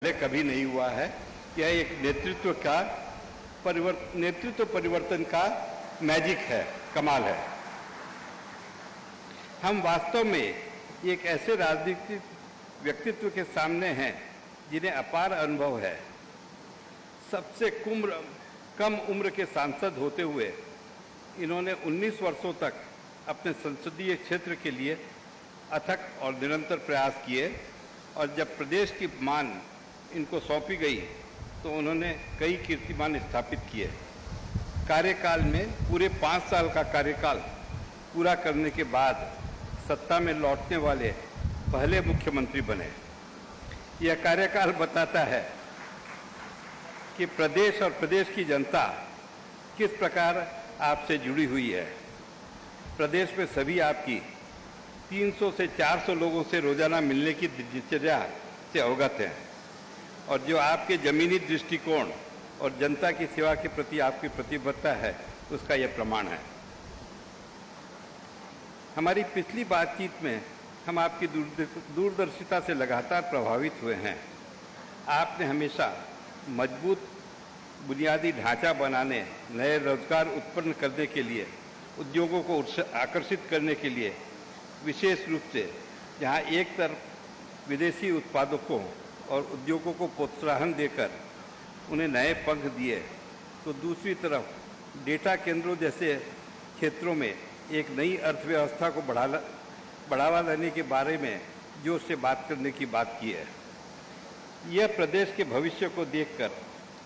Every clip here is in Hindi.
पहले कभी नहीं हुआ है। यह एक नेतृत्व परिवर्तन का मैजिक है, कमाल है। हम वास्तव में एक ऐसे राजनीतिक व्यक्तित्व के सामने हैं जिन्हें अपार अनुभव है। सबसे कम उम्र के सांसद होते हुए इन्होंने 19 वर्षों तक अपने संसदीय क्षेत्र के लिए अथक और निरंतर प्रयास किए, और जब प्रदेश की मान इनको सौंपी गई तो उन्होंने कई कीर्तिमान स्थापित किए। कार्यकाल में पूरे 5 साल का कार्यकाल पूरा करने के बाद सत्ता में लौटने वाले पहले मुख्यमंत्री बने। यह कार्यकाल बताता है कि प्रदेश और प्रदेश की जनता किस प्रकार आपसे जुड़ी हुई है। प्रदेश में सभी आपकी 300 से 400 लोगों से रोजाना मिलने की दिनचर्या से अवगत हैं, और जो आपके जमीनी दृष्टिकोण और जनता की सेवा के प्रति आपकी प्रतिबद्धता है, उसका यह प्रमाण है। हमारी पिछली बातचीत में हम आपकी दूरदर्शिता से लगातार प्रभावित हुए हैं। आपने हमेशा मजबूत बुनियादी ढांचा बनाने, नए रोजगार उत्पन्न करने के लिए, उद्योगों को आकर्षित करने के लिए, विशेष रूप से जहां एक तरफ विदेशी उत्पादकों और उद्योगों को प्रोत्साहन देकर उन्हें नए पंख दिए, तो दूसरी तरफ डेटा केंद्रों जैसे क्षेत्रों में एक नई अर्थव्यवस्था को बढ़ावा देने के बारे में जोर से बात करने की बात की है। यह प्रदेश के भविष्य को देखकर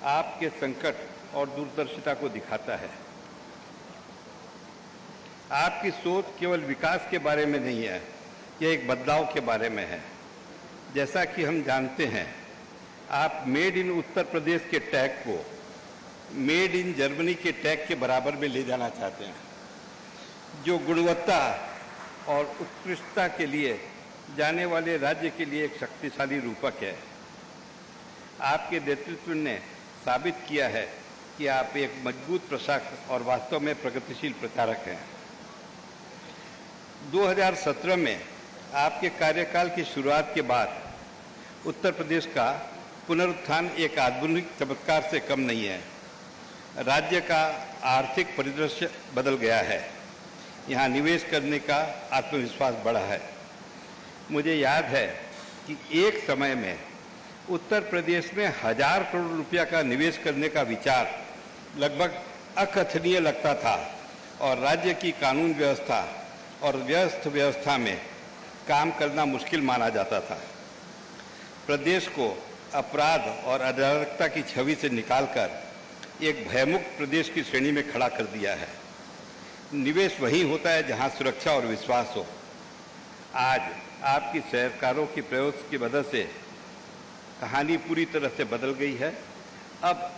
आपके संकट और दूरदर्शिता को दिखाता है। आपकी सोच केवल विकास के बारे में नहीं है, यह एक बदलाव के बारे में है। जैसा कि हम जानते हैं, आप मेड इन उत्तर प्रदेश के टैग को मेड इन जर्मनी के टैग के बराबर में ले जाना चाहते हैं, जो गुणवत्ता और उत्कृष्टता के लिए जाने वाले राज्य के लिए एक शक्तिशाली रूपक है। आपके नेतृत्व ने साबित किया है कि आप एक मजबूत प्रशासक और वास्तव में प्रगतिशील प्रचारक हैं। 2017 में आपके कार्यकाल की शुरुआत के बाद उत्तर प्रदेश का पुनरुत्थान एक आधुनिक चमत्कार से कम नहीं है। राज्य का आर्थिक परिदृश्य बदल गया है। यहाँ निवेश करने का आत्मविश्वास बढ़ा है। मुझे याद है कि एक समय में उत्तर प्रदेश में 1000 करोड़ रुपया का निवेश करने का विचार लगभग अकथनीय लगता था, और राज्य की कानून व्यवस्था और व्यवस्था में काम करना मुश्किल माना जाता था। प्रदेश को अपराध और अराजकता की छवि से निकालकर एक भयमुक्त प्रदेश की श्रेणी में खड़ा कर दिया है। निवेश वहीं होता है जहां सुरक्षा और विश्वास हो। आज आपकी सरकारों की प्रयास की वजह से कहानी पूरी तरह से बदल गई है। अब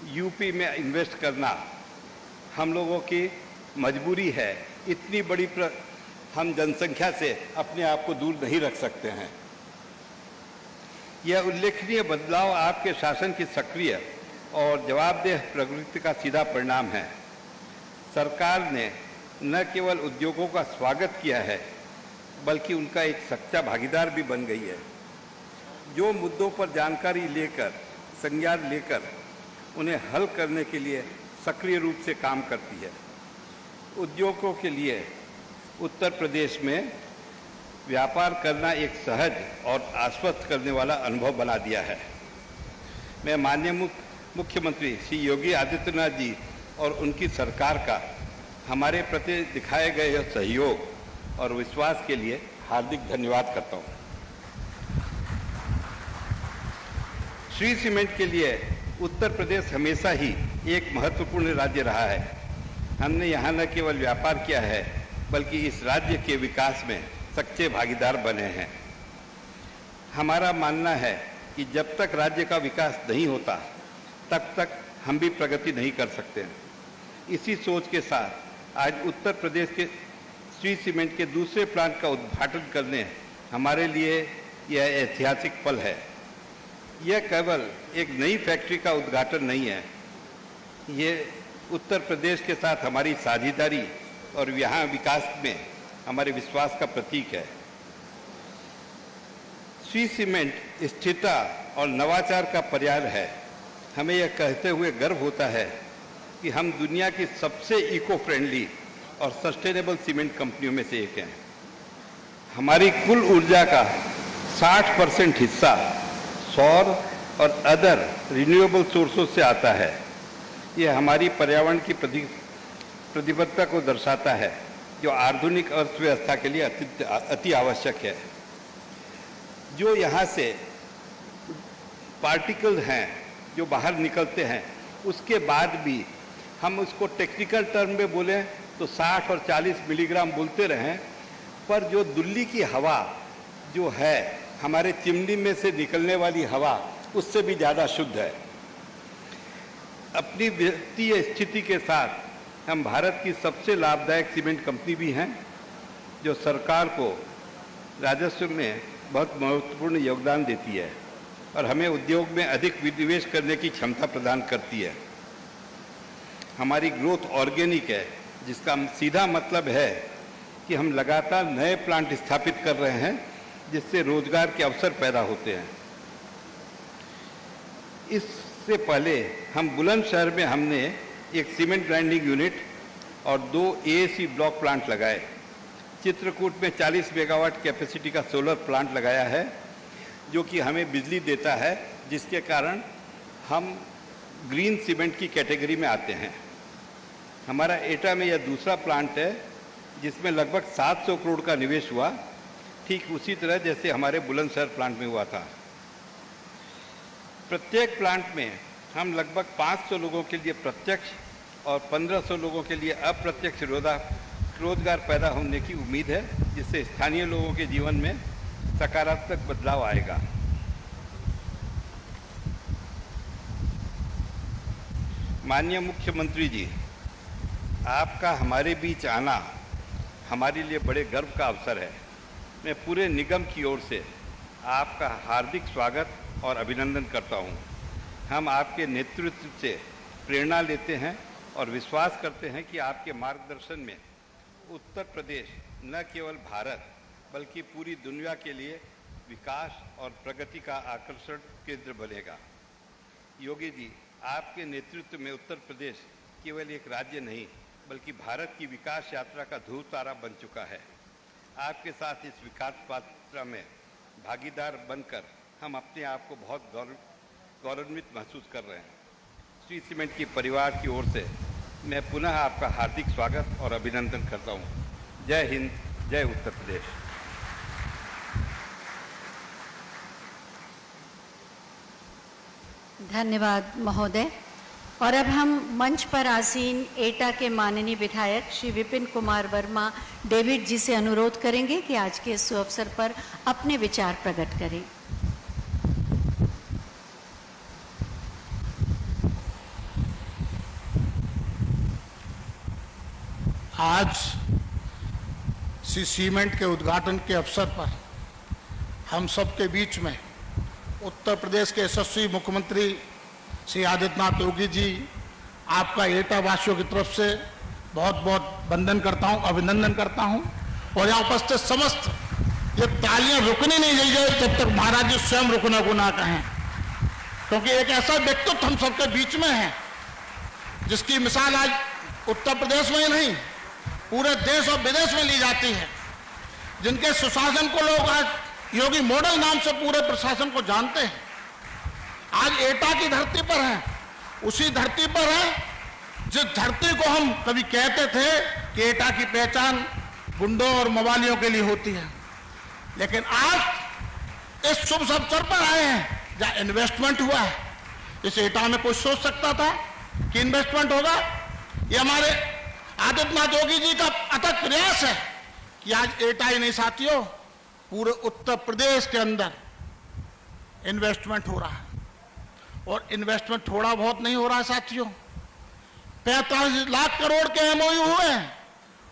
यूपी में इन्वेस्ट करना हम लोगों की मजबूरी है। इतनी बड़ी हम जनसंख्या से अपने आप को दूर नहीं रख सकते हैं। यह उल्लेखनीय बदलाव आपके शासन की सक्रिय और जवाबदेह प्रवृत्ति का सीधा परिणाम है। सरकार ने न केवल उद्योगों का स्वागत किया है, बल्कि उनका एक सच्चा भागीदार भी बन गई है। जो मुद्दों पर जानकारी लेकर, संज्ञान लेकर उन्हें हल करने के लिए सक्रिय रूप से काम करती है। उद्योगों के लिए उत्तर प्रदेश में व्यापार करना एक सहज और आश्वस्त करने वाला अनुभव बना दिया है। मैं माननीय मुख्यमंत्री श्री योगी आदित्यनाथ जी और उनकी सरकार का हमारे प्रति दिखाए गए सहयोग और विश्वास के लिए हार्दिक धन्यवाद करता हूँ। श्री सीमेंट के लिए उत्तर प्रदेश हमेशा ही एक महत्वपूर्ण राज्य रहा है। हमने यहाँ न केवल व्यापार किया है, बल्कि इस राज्य के विकास में सच्चे भागीदार बने हैं। हमारा मानना है कि जब तक राज्य का विकास नहीं होता, तब तक हम भी प्रगति नहीं कर सकते हैं। इसी सोच के साथ आज उत्तर प्रदेश के श्री सीमेंट के दूसरे प्लांट का उद्घाटन करने हमारे लिए यह ऐतिहासिक पल है। यह केवल एक नई फैक्ट्री का उद्घाटन नहीं है, ये उत्तर प्रदेश के साथ हमारी साझेदारी और यहाँ विकास में हमारे विश्वास का प्रतीक है। श्री सीमेंट स्थिरता और नवाचार का पर्याय है। हमें यह कहते हुए गर्व होता है कि हम दुनिया की सबसे इको फ्रेंडली और सस्टेनेबल सीमेंट कंपनियों में से एक हैं। हमारी कुल ऊर्जा का 60% हिस्सा सौर और अदर रिन्यूएबल सोर्सों से आता है। यह हमारी पर्यावरण की प्रतिबद्धता को दर्शाता है, जो आधुनिक अर्थव्यवस्था के लिए अति आवश्यक है। जो यहाँ से पार्टिकल्स हैं जो बाहर निकलते हैं, उसके बाद भी हम उसको टेक्निकल टर्म में बोलें तो 60 और 40 मिलीग्राम बोलते रहें, पर जो दिल्ली की हवा जो है, हमारे चिमनी में से निकलने वाली हवा उससे भी ज़्यादा शुद्ध है। अपनी वित्तीय स्थिति के साथ हम भारत की सबसे लाभदायक सीमेंट कंपनी भी हैं, जो सरकार को राजस्व में बहुत महत्वपूर्ण योगदान देती है और हमें उद्योग में अधिक निवेश करने की क्षमता प्रदान करती है। हमारी ग्रोथ ऑर्गेनिक है, जिसका सीधा मतलब है कि हम लगातार नए प्लांट स्थापित कर रहे हैं, जिससे रोजगार के अवसर पैदा होते हैं। इससे पहले हम बुलंदशहर में हमने एक सीमेंट ग्राइंडिंग यूनिट और 2 AAC ब्लॉक प्लांट लगाए। चित्रकूट में 40 मेगावाट कैपेसिटी का सोलर प्लांट लगाया है, जो कि हमें बिजली देता है, जिसके कारण हम ग्रीन सीमेंट की कैटेगरी में आते हैं। हमारा एटा में यह दूसरा प्लांट है, जिसमें लगभग 700 करोड़ का निवेश हुआ, ठीक उसी तरह जैसे हमारे बुलंदशहर प्लांट में हुआ था। प्रत्येक प्लांट में हम लगभग 500 लोगों के लिए प्रत्यक्ष और 1500 लोगों के लिए अप्रत्यक्ष रोजगार पैदा होने की उम्मीद है, जिससे स्थानीय लोगों के जीवन में सकारात्मक बदलाव आएगा। माननीय मुख्यमंत्री जी, आपका हमारे बीच आना हमारे लिए बड़े गर्व का अवसर है। मैं पूरे निगम की ओर से आपका हार्दिक स्वागत और अभिनंदन करता हूं। हम आपके नेतृत्व से प्रेरणा लेते हैं और विश्वास करते हैं कि आपके मार्गदर्शन में उत्तर प्रदेश न केवल भारत बल्कि पूरी दुनिया के लिए विकास और प्रगति का आकर्षण केंद्र बनेगा। योगी जी, आपके नेतृत्व में उत्तर प्रदेश केवल एक राज्य नहीं बल्कि भारत की विकास यात्रा का ध्रुव तारा बन चुका है। आपके साथ इस विकास यात्रा में भागीदार बनकर हम अपने आप को बहुत गौरवान्वित महसूस कर रहे हैं। श्री सीमेंट की परिवार की ओर से मैं पुनः आपका हार्दिक स्वागत और अभिनंदन करता हूं। जय हिंद, जय उत्तर प्रदेश। धन्यवाद महोदय। और अब हम मंच पर आसीन एटा के माननीय विधायक श्री विपिन कुमार वर्मा डेविड जी से अनुरोध करेंगे कि आज के इस अवसर पर अपने विचार प्रकट करें। आज सीमेंट के उद्घाटन के अवसर पर हम सबके बीच में उत्तर प्रदेश के यशस्वी मुख्यमंत्री श्री आदित्यनाथ योगी जी, आपका एटा वासियों की तरफ से बहुत बहुत वंदन करता हूं, अभिनंदन करता हूं। और यहाँ उपस्थित समस्त, ये तालियां रुकनी नहीं चाहिए जब तक महाराज जी स्वयं रुकने को ना कहें, क्योंकि एक ऐसा व्यक्तित्व हम सबके बीच में है जिसकी मिसाल आज उत्तर प्रदेश में ही नहीं पूरे देश और विदेश में ली जाती है, जिनके सुशासन को लोग आज योगी मॉडल नाम से पूरे प्रशासन को जानते हैं। आज एटा की धरती पर है, उसी धरती पर है जिस धरती को हम कभी कहते थे कि एटा की पहचान गुंडों और मवालियों के लिए होती है, लेकिन आज इस शुभ अवसर पर आए हैं जहां इन्वेस्टमेंट हुआ है। इस एटा में कोई सोच सकता था कि इन्वेस्टमेंट होगा? ये हमारे आदित्यनाथ योगी जी का अथक प्रयास है कि आज एटा ही नहीं साथियों, पूरे उत्तर प्रदेश के अंदर इन्वेस्टमेंट हो रहा है। और इन्वेस्टमेंट थोड़ा बहुत नहीं हो रहा है साथियों, 45 लाख करोड़ के एमओयू हुए हैं,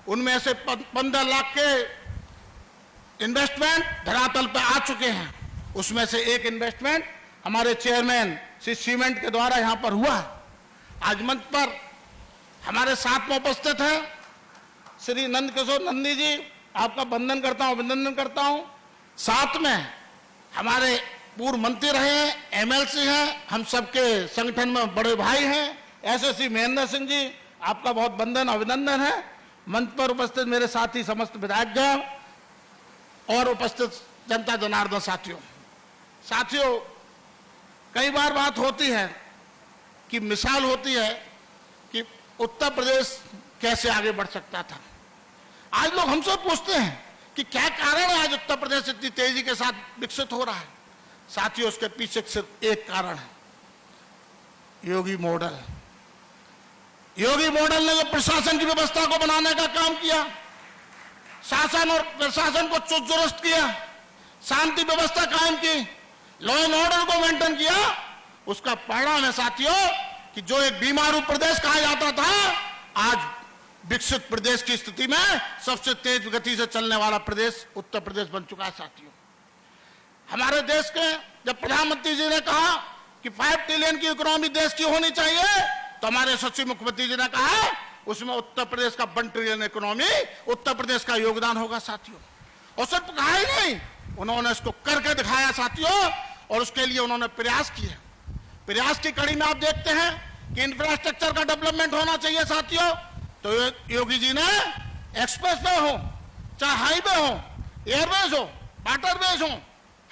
उनमें से 15 लाख के इन्वेस्टमेंट धरातल पर आ चुके हैं। उसमें से एक इन्वेस्टमेंट हमारे चेयरमैन श्री सीमेंट के द्वारा यहां पर हुआ। आज मंच पर हमारे साथ में उपस्थित हैं श्री नंद किशोर नंदी जी, आपका वंदन करता हूं, अभिनंदन करता हूं। साथ में हमारे पूर्व मंत्री रहे हैं, एमएलसी हैं, हम सबके संगठन में बड़े भाई हैं। एसएससी महेंद्र सिंह जी, आपका बहुत वंदन अभिनंदन है। मंच पर उपस्थित मेरे साथी समस्त विधायकगण और उपस्थित जनता जनार्दन साथियों, कई बार बात होती है कि मिसाल होती है कि उत्तर प्रदेश कैसे आगे बढ़ सकता था। आज लोग हमसे पूछते हैं कि क्या कारण है आज उत्तर प्रदेश इतनी तेजी के साथ विकसित हो रहा है। साथियों, उसके पीछे सिर्फ एक कारण है, योगी मॉडल। योगी मॉडल ने जो प्रशासन की व्यवस्था को बनाने का काम किया, शासन और प्रशासन को चुस्त दुरुस्त किया, शांति व्यवस्था कायम की, लॉ एंड ऑर्डर को मेंटेन किया, उसका परिणाम है साथियों कि जो एक बीमारू प्रदेश कहा जाता था, आज विकसित प्रदेश की स्थिति में सबसे तेज गति से चलने वाला प्रदेश उत्तर प्रदेश बन चुका है। साथियों, हमारे देश के जब प्रधानमंत्री जी ने कहा कि 5 ट्रिलियन की इकोनॉमी देश की होनी चाहिए, तो हमारे सचिव मुख्यमंत्री जी ने कहा उसमें उत्तर प्रदेश का 1 ट्रिलियन इकोनॉमी, उत्तर प्रदेश का योगदान होगा। साथियों, और सिर्फ कहा ही नहीं, उन्होंने इसको करके दिखाया साथियों, और उसके लिए उन्होंने प्रयास किए। प्रयास की कड़ी में आप देखते हैं कि इंफ्रास्ट्रक्चर का डेवलपमेंट होना चाहिए साथियों, तो योगी जी ने एक्सप्रेस वे हो, चाहे हाईवे हो, एयरवेज हो, वाटरवेज हो,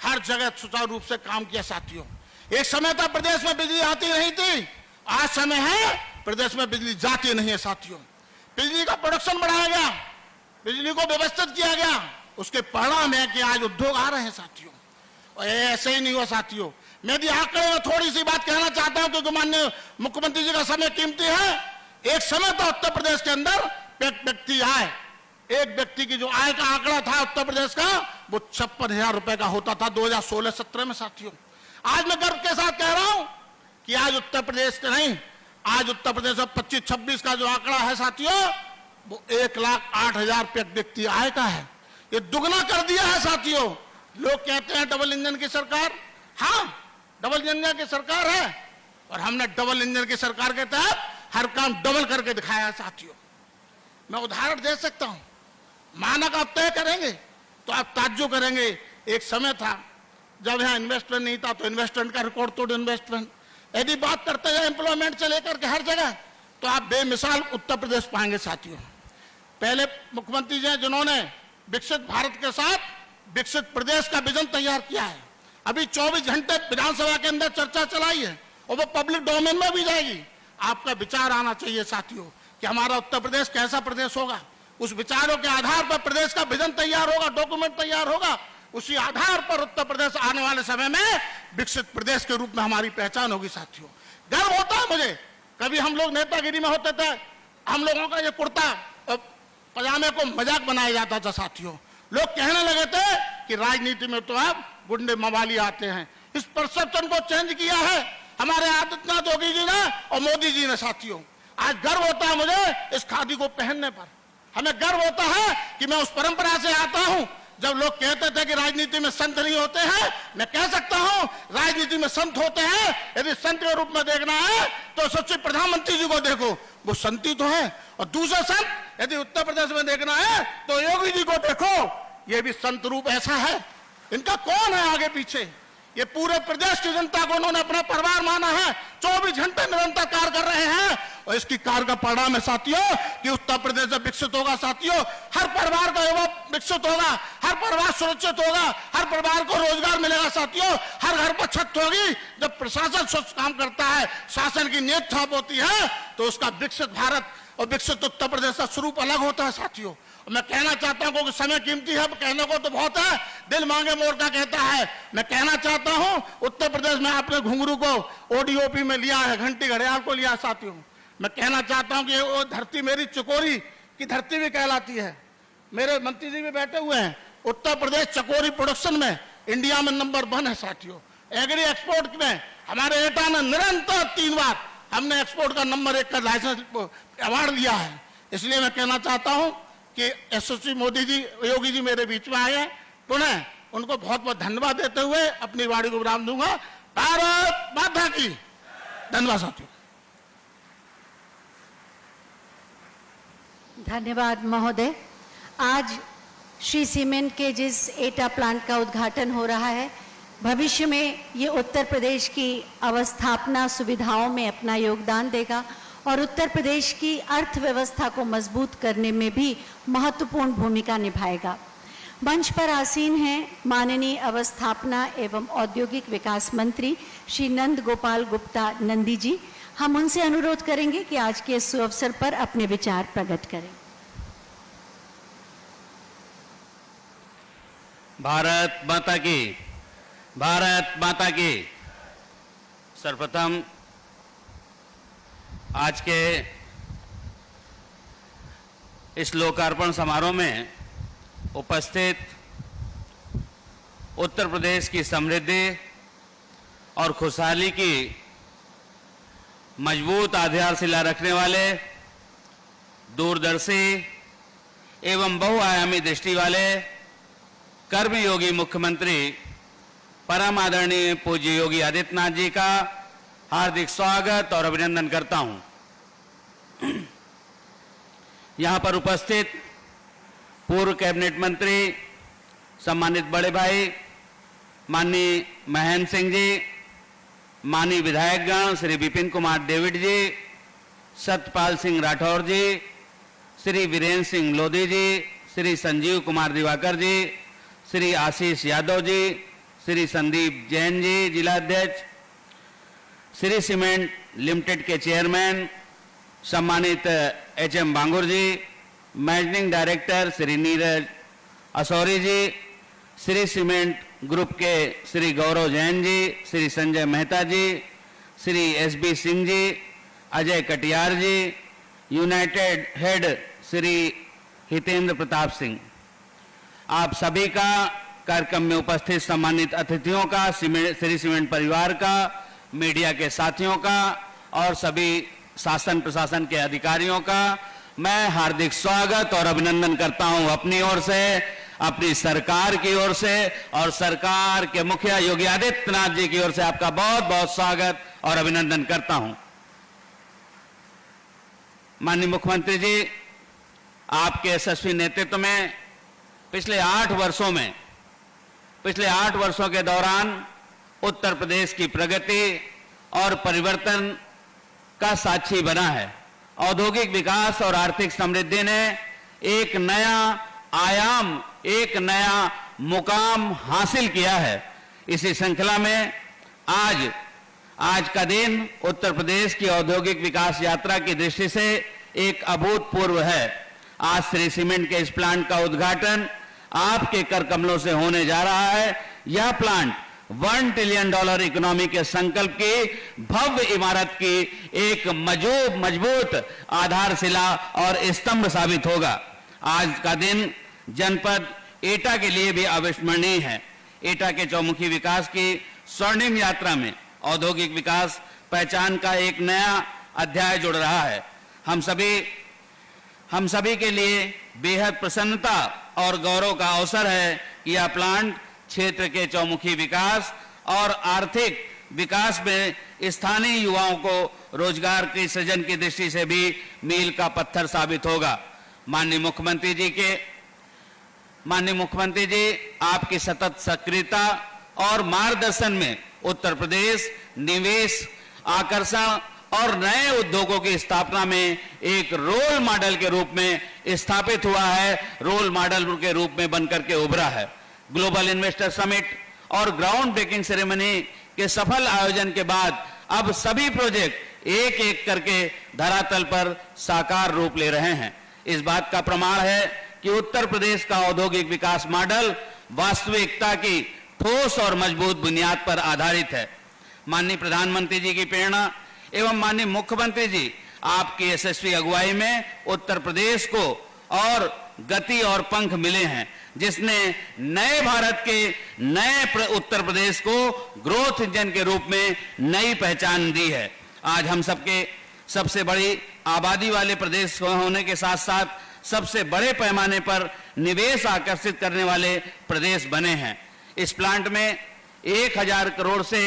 हर जगह सुचारू रूप से काम किया। साथियों, एक समय था प्रदेश में बिजली आती नहीं थी, आज समय है प्रदेश में बिजली जाती नहीं है। साथियों, बिजली का प्रोडक्शन बढ़ाया गया, बिजली को व्यवस्थित किया गया, उसके परिणाम है कि आज उद्योग आ रहे हैं। साथियों, और ऐसे ही नहीं हुआ। साथियों, मैं यदि आंकड़े में थोड़ी सी बात कहना चाहता हूं, क्योंकि माननीय मुख्यमंत्री जी का समय कीमती है। एक समय था उत्तर प्रदेश के अंदर व्यक्ति आय, एक व्यक्ति की जो आय का आंकड़ा था उत्तर प्रदेश का, वो 56,000 रुपए का होता था 2016-17 में। साथियों, आज मैं गर्व के साथ कह रहा हूं कि आज उत्तर प्रदेश के नहीं, आज उत्तर प्रदेश में 25-26 का जो आंकड़ा है साथियों, वो 1,08,000 रुपये व्यक्ति आय का है। ये दुगना कर दिया है। साथियों, लोग कहते हैं डबल इंजन की सरकार, हाँ डबल इंजन की सरकार है, और हमने डबल इंजन की सरकार के तहत हर काम डबल करके दिखाया है। साथियों, मैं उदाहरण दे सकता हूं, मानक आप तय करेंगे तो आप ताज्जुब करेंगे। एक समय था जब यहां इन्वेस्टमेंट नहीं था, तो इन्वेस्टमेंट का रिकॉर्ड तोड़ इन्वेस्टमेंट। यदि बात करते हैं एम्प्लॉयमेंट से लेकर के हर जगह, तो आप बेमिसाल उत्तर प्रदेश पाएंगे। साथियों, पहले मुख्यमंत्री जी जिन्होंने विकसित भारत के साथ विकसित प्रदेश का विजन तैयार किया है, अभी 24 घंटे विधानसभा के अंदर चर्चा चलाई है, और वो पब्लिक डोमेन में भी जाएगी। आपका विचार आना चाहिए साथियों कि हमारा उत्तर प्रदेश कैसा प्रदेश होगा। उस विचारों के आधार पर प्रदेश का विजन तैयार होगा, डॉक्यूमेंट तैयार होगा, उसी आधार पर उत्तर प्रदेश आने वाले समय में विकसित प्रदेश के रूप में हमारी पहचान होगी। साथियों, गर्व होता है मुझे, कभी हम लोग नेतागिरी में होते थे, हम लोगों का ये कुर्ता और पजामे को मजाक बनाया जाता था। साथियों, लोग कहने लगे थे कि राजनीति में तो अब गुंडे मवाली आते हैं। इस परसेप्शन को चेंज किया है हमारे आदित्यनाथ योगी जी ने और मोदी जी ने। साथियों, आज गर्व होता है मुझे इस खादी को पहनने पर। हमें गर्व होता है कि मैं उस परंपरा से आता हूं। जब लोग कहते थे कि राजनीति में संत नहीं होते हैं, मैं कह सकता हूं राजनीति में संत होते हैं। यदि संत के रूप में देखना है तो सच्चे प्रधानमंत्री जी को देखो, वो संती तो है। और दूसरा संत यदि उत्तर प्रदेश में देखना है तो योगी जी को देखो, ये भी संत रूप ऐसा है। इनका कौन है आगे पीछे? ये पूरे प्रदेश की जनता को उन्होंने अपना परिवार माना है, 24 घंटे निरंतर कार्य कर रहे हैं, और इसकी कार्य का परिणाम है साथियों कि उत्तर प्रदेश जब विकसित होगा साथियों, हर परिवार का युवा विकसित होगा, हर परिवार सुरक्षित होगा, हर परिवार को रोजगार मिलेगा। साथियों, हर घर पर छत होगी। जब प्रशासन स्वच्छ काम करता है, शासन की नीयत छाप होती है, तो उसका विकसित भारत और विकसित उत्तर प्रदेश का स्वरूप अलग होता है। साथियों, मैं कहना चाहता हूं कि समय कीमती है, कहने को तो बहुत है, दिल मांगे मोर का कहता है। मैं कहना चाहता हूं उत्तर प्रदेश में आपने घुंघरू को ओडीओपी में लिया है, घंटी घड़ियाल को लिया। साथियों, मैं कहना चाहता हूं कि वो धरती मेरी चकोरी की धरती भी कहलाती है। मेरे मंत्री जी भी बैठे हुए हैं। उत्तर प्रदेश चकोरी प्रोडक्शन में इंडिया में नंबर 1 है। साथियों, एग्री एक्सपोर्ट में हमारे एटा ने निरंतर 3 बार हमने एक्सपोर्ट का नंबर 1 का लाइसेंस अवार्ड लिया है। इसलिए मैं कहना चाहता हूं कि एसएससी मोदी जी, योगी जी मेरे बीच में आए हैं, पुनः उनको बहुत बहुत धन्यवाद देते हुए अपनी वाणी को विराम दूंगा। भारत माता की। धन्यवाद साथियों। धन्यवाद महोदय। आज श्री सीमेंट के जिस एटा प्लांट का उद्घाटन हो रहा है, भविष्य में ये उत्तर प्रदेश की अवस्थापना सुविधाओं में अपना योगदान देगा और उत्तर प्रदेश की अर्थव्यवस्था को मजबूत करने में भी महत्वपूर्ण भूमिका निभाएगा। मंच पर आसीन हैं माननीय अवस्थापना एवं औद्योगिक विकास मंत्री श्री नंद गोपाल गुप्ता नंदी जी। हम उनसे अनुरोध करेंगे कि आज के इस अवसर पर अपने विचार प्रकट करें। भारत माता की, भारत माता की। सर्वप्रथम आज के इस लोकार्पण समारोह में उपस्थित उत्तर प्रदेश की समृद्धि और खुशहाली की मजबूत आधारशिला रखने वाले, दूरदर्शी एवं बहुआयामी दृष्टि वाले कर्मयोगी मुख्यमंत्री परम आदरणीय पूज्य योगी आदित्यनाथ जी का हार्दिक स्वागत और अभिनंदन करता हूं। यहां पर उपस्थित पूर्व कैबिनेट मंत्री सम्मानित बड़े भाई माननीय महेंद्र सिंह जी, माननीय विधायकगण श्री विपिन कुमार डेविड जी, सत्यपाल सिंह राठौर जी, श्री वीरेंद्र सिंह लोधी जी, श्री संजीव कुमार दिवाकर जी, श्री आशीष यादव जी, श्री संदीप जैन जी जिलाध्यक्ष, श्री सीमेंट लिमिटेड के चेयरमैन सम्मानित एचएम बांगुर जी, मैनेजिंग डायरेक्टर श्री नीरज असौरी जी, श्री सीमेंट ग्रुप के श्री गौरव जैन जी, श्री संजय मेहता जी, श्री एसबी सिंह जी, अजय कटियार जी, यूनाइटेड हेड श्री हितेंद्र प्रताप सिंह, आप सभी का, कार्यक्रम में उपस्थित सम्मानित अतिथियों का, श्री सीमेंट परिवार का, मीडिया के साथियों का और सभी शासन प्रशासन के अधिकारियों का मैं हार्दिक स्वागत और अभिनंदन करता हूं अपनी ओर से, अपनी सरकार की ओर से और सरकार के मुखिया योगी आदित्यनाथ जी की ओर से आपका बहुत बहुत स्वागत और अभिनंदन करता हूं। माननीय मुख्यमंत्री जी, आपके यशस्वी नेतृत्व में पिछले 8 वर्षों के दौरान उत्तर प्रदेश की प्रगति और परिवर्तन का साक्षी बना है। औद्योगिक विकास और आर्थिक समृद्धि ने एक नया आयाम, एक नया मुकाम हासिल किया है। इसी श्रृंखला में आज का दिन उत्तर प्रदेश की औद्योगिक विकास यात्रा की दृष्टि से एक अभूतपूर्व है। आज श्री सीमेंट के इस प्लांट का उद्घाटन आपके कर कमलों से होने जा रहा है। यह प्लांट $1 ट्रिलियन इकोनॉमी के संकल्प की भव्य इमारत की एक मजबूत आधारशिला और स्तंभ साबित होगा। आज का दिन जनपद एटा के लिए भी अविस्मरणीय है। एटा के चौमुखी विकास की स्वर्णिम यात्रा में औद्योगिक विकास पहचान का एक नया अध्याय जुड़ रहा है। हम सभी के लिए बेहद प्रसन्नता और गौरव का अवसर है कि यह प्लांट क्षेत्र के चौमुखी विकास और आर्थिक विकास में स्थानीय युवाओं को रोजगार के सृजन की दृष्टि से भी मील का पत्थर साबित होगा। माननीय मुख्यमंत्री जी, आपकी सतत सक्रियता और मार्गदर्शन में उत्तर प्रदेश निवेश, आकर्षण और नए उद्योगों की स्थापना में एक रोल मॉडल के रूप में स्थापित हुआ है, रोल मॉडल के रूप में बनकर के उभरा है। ग्लोबल इन्वेस्टर समिट और ग्राउंड ब्रेकिंग सेरेमनी के सफल आयोजन के बाद अब सभी प्रोजेक्ट एक एक करके धरातल पर साकार रूप ले रहे हैं। इस बात का प्रमाण है कि उत्तर प्रदेश का औद्योगिक विकास मॉडल वास्तविकता की ठोस और मजबूत बुनियाद पर आधारित है। माननीय प्रधानमंत्री जी की प्रेरणा एवं माननीय मुख्यमंत्री जी आपकी यशस्वी अगुवाई में उत्तर प्रदेश को और गति और पंख मिले हैं, जिसने नए भारत के नए उत्तर प्रदेश को ग्रोथ इंजन के रूप में नई पहचान दी है। आज हम सबके सबसे बड़ी आबादी वाले प्रदेश होने के साथ साथ सबसे बड़े पैमाने पर निवेश आकर्षित करने वाले प्रदेश बने हैं। इस प्लांट में 1000 करोड़ से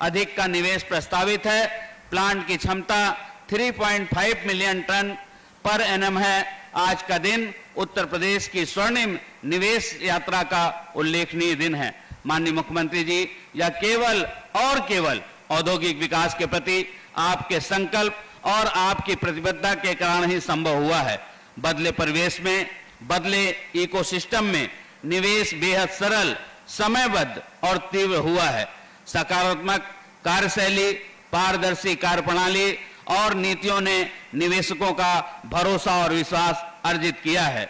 अधिक का निवेश प्रस्तावित है। प्लांट की क्षमता 3.5 मिलियन टन पर एनएम है। आज का दिन उत्तर प्रदेश की स्वर्णिम निवेश यात्रा का उल्लेखनीय दिन है। माननीय मुख्यमंत्री जी, यह केवल और केवल औद्योगिक विकास के प्रति आपके संकल्प और आपकी प्रतिबद्धता के कारण ही संभव हुआ है। बदले परिवेश में, बदले इकोसिस्टम में निवेश बेहद सरल, समयबद्ध और तीव्र हुआ है। सकारात्मक कार्यशैली, पारदर्शी कार्यप्रणाली और नीतियों ने निवेशकों का भरोसा और विश्वास अर्जित किया है।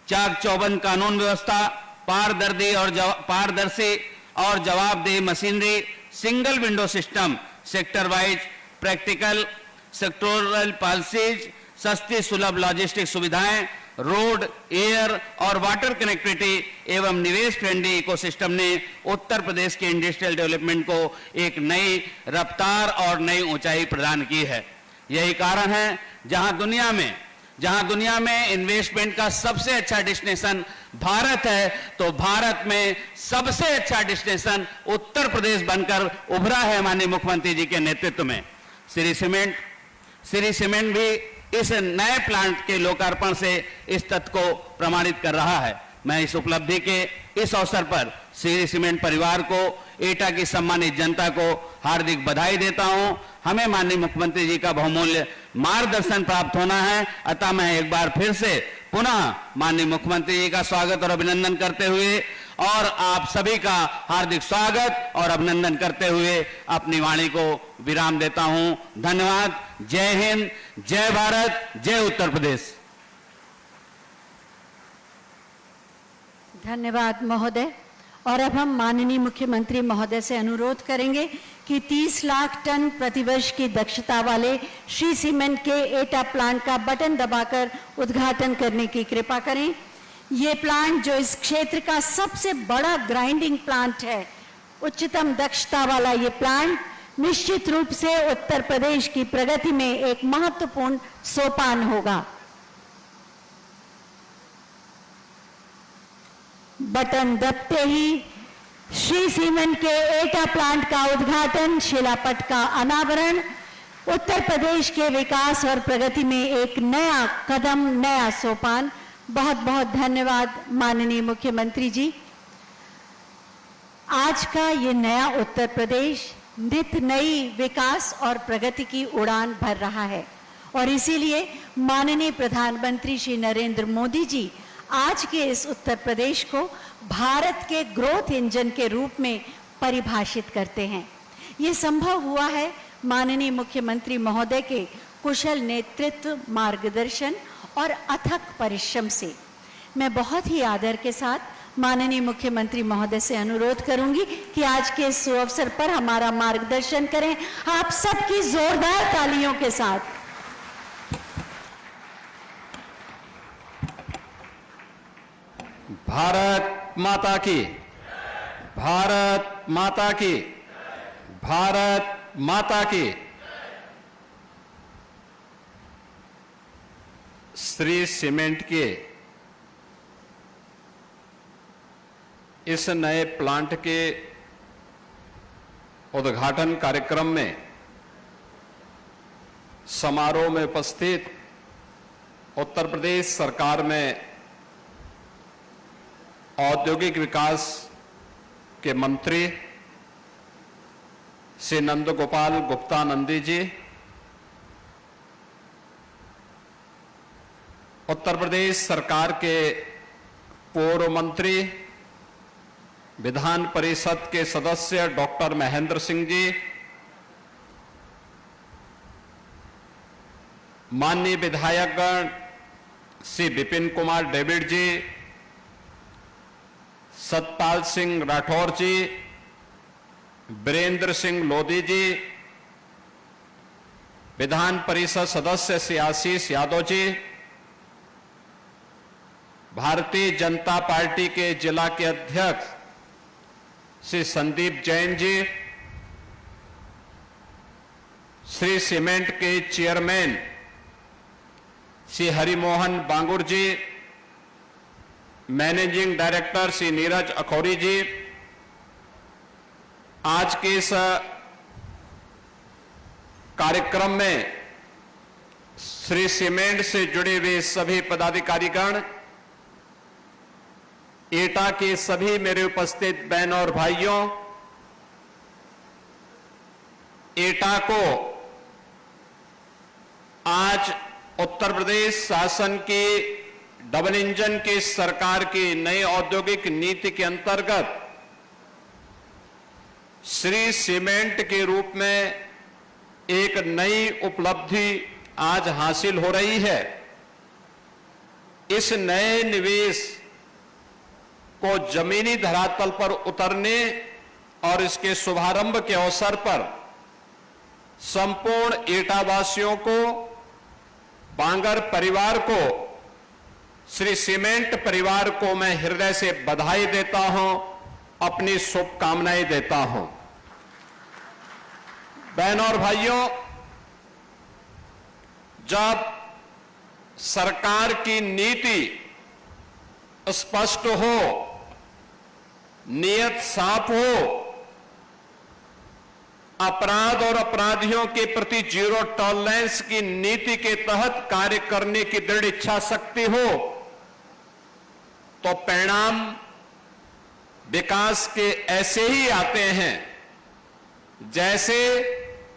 चाक चौबंद कानून व्यवस्था, पारदर्शी और जवाबदेह machinery, single window system, sector wise practical sectoral policies, सस्ती सुलभ लॉजिस्टिक सुविधाएं, रोड, एयर और वाटर कनेक्टिविटी एवं निवेश फ्रेंडली इकोसिस्टम ने उत्तर प्रदेश के इंडस्ट्रियल डेवलपमेंट को एक नई रफ्तार और नई ऊंचाई प्रदान की है। यही कारण है जहां दुनिया में इन्वेस्टमेंट का सबसे अच्छा डेस्टिनेशन भारत है, तो भारत में सबसे अच्छा डेस्टिनेशन उत्तर प्रदेश बनकर उभरा है माननीय मुख्यमंत्री जी के नेतृत्व में। श्री सीमेंट भी इस नए प्लांट के लोकार्पण से इस तथ्य को प्रमाणित कर रहा है। मैं इस उपलब्धि के इस अवसर पर श्री सीमेंट परिवार को, एटा की सम्मानित जनता को हार्दिक बधाई देता हूं। हमें माननीय मुख्यमंत्री जी का बहुमूल्य मार्गदर्शन प्राप्त होना है, अतः मैं एक बार फिर से पुनः माननीय मुख्यमंत्री जी का स्वागत और अभिनंदन करते हुए और आप सभी का हार्दिक स्वागत और अभिनंदन करते हुए अपनी वाणी को विराम देता हूं। धन्यवाद। जय हिंद, जय भारत, जय उत्तर प्रदेश। धन्यवाद महोदय। और अब हम माननीय मुख्यमंत्री महोदय से अनुरोध करेंगे कि 30 लाख टन प्रतिवर्ष की दक्षता वाले श्री सीमेंट के एटा प्लांट का बटन दबाकर उद्घाटन करने की कृपा करें। ये प्लांट, जो इस क्षेत्र का सबसे बड़ा ग्राइंडिंग प्लांट है, उच्चतम दक्षता वाला ये प्लांट निश्चित रूप से उत्तर प्रदेश की प्रगति में एक महत्वपूर्ण सोपान होगा। बटन दबते ही श्री सीमेंट के एटा प्लांट का उद्घाटन, शिलापट का अनावरण उत्तर प्रदेश के विकास और प्रगति में एक नया कदम, नया सोपान। बहुत बहुत धन्यवाद माननीय मुख्यमंत्री जी। आज का ये नया उत्तर प्रदेश नित नई विकास और प्रगति की उड़ान भर रहा है और इसीलिए माननीय प्रधानमंत्री श्री नरेंद्र मोदी जी आज के इस उत्तर प्रदेश को भारत के ग्रोथ इंजन के रूप में परिभाषित करते हैं। ये संभव हुआ है माननीय मुख्यमंत्री महोदय के कुशल नेतृत्व, मार्गदर्शन और अथक परिश्रम से। मैं बहुत ही आदर के साथ माननीय मुख्यमंत्री महोदय से अनुरोध करूंगी कि आज के इस अवसर पर हमारा मार्गदर्शन करें, आप सबकी जोरदार तालियों के साथ। भारत माता की, भारत माता की, भारत माता की। श्री सीमेंट के इस नए प्लांट के उद्घाटन कार्यक्रम में समारोह में उपस्थित उत्तर प्रदेश सरकार में औद्योगिक विकास के मंत्री श्री नंदगोपाल गुप्ता नंदी जी, उत्तर प्रदेश सरकार के पूर्व मंत्री, विधान परिषद के सदस्य डॉक्टर महेंद्र सिंह जी, माननीय विधायकगण श्री विपिन कुमार डेविड जी, सतपाल सिंह राठौर जी, वीरेंद्र सिंह लोधी जी, विधान परिषद सदस्य श्री आशीष यादव जी, भारतीय जनता पार्टी के जिला के अध्यक्ष श्री संदीप जैन जी, श्री सीमेंट के चेयरमैन श्री हरिमोहन बांगुर जी, मैनेजिंग डायरेक्टर श्री नीरज अखौरी जी, आज के इस कार्यक्रम में श्री सीमेंट से जुड़े हुए सभी पदाधिकारीगण, एटा के सभी मेरे उपस्थित बहनों और भाइयों, एटा को आज उत्तर प्रदेश शासन की डबल इंजन की सरकार की नई औद्योगिक नीति के अंतर्गत श्री सीमेंट के रूप में एक नई उपलब्धि आज हासिल हो रही है। इस नए निवेश को जमीनी धरातल पर उतरने और इसके शुभारंभ के अवसर पर संपूर्ण एटावासियों को, बांगर परिवार को, श्री सीमेंट परिवार को मैं हृदय से बधाई देता हूं, अपनी शुभकामनाएं देता हूं। बहनों और भाइयों, जब सरकार की नीति स्पष्ट हो, नियत साफ हो, अपराध और अपराधियों के प्रति जीरो टॉलरेंस की नीति के तहत कार्य करने की दृढ़ इच्छा शक्ति हो, तो परिणाम विकास के ऐसे ही आते हैं जैसे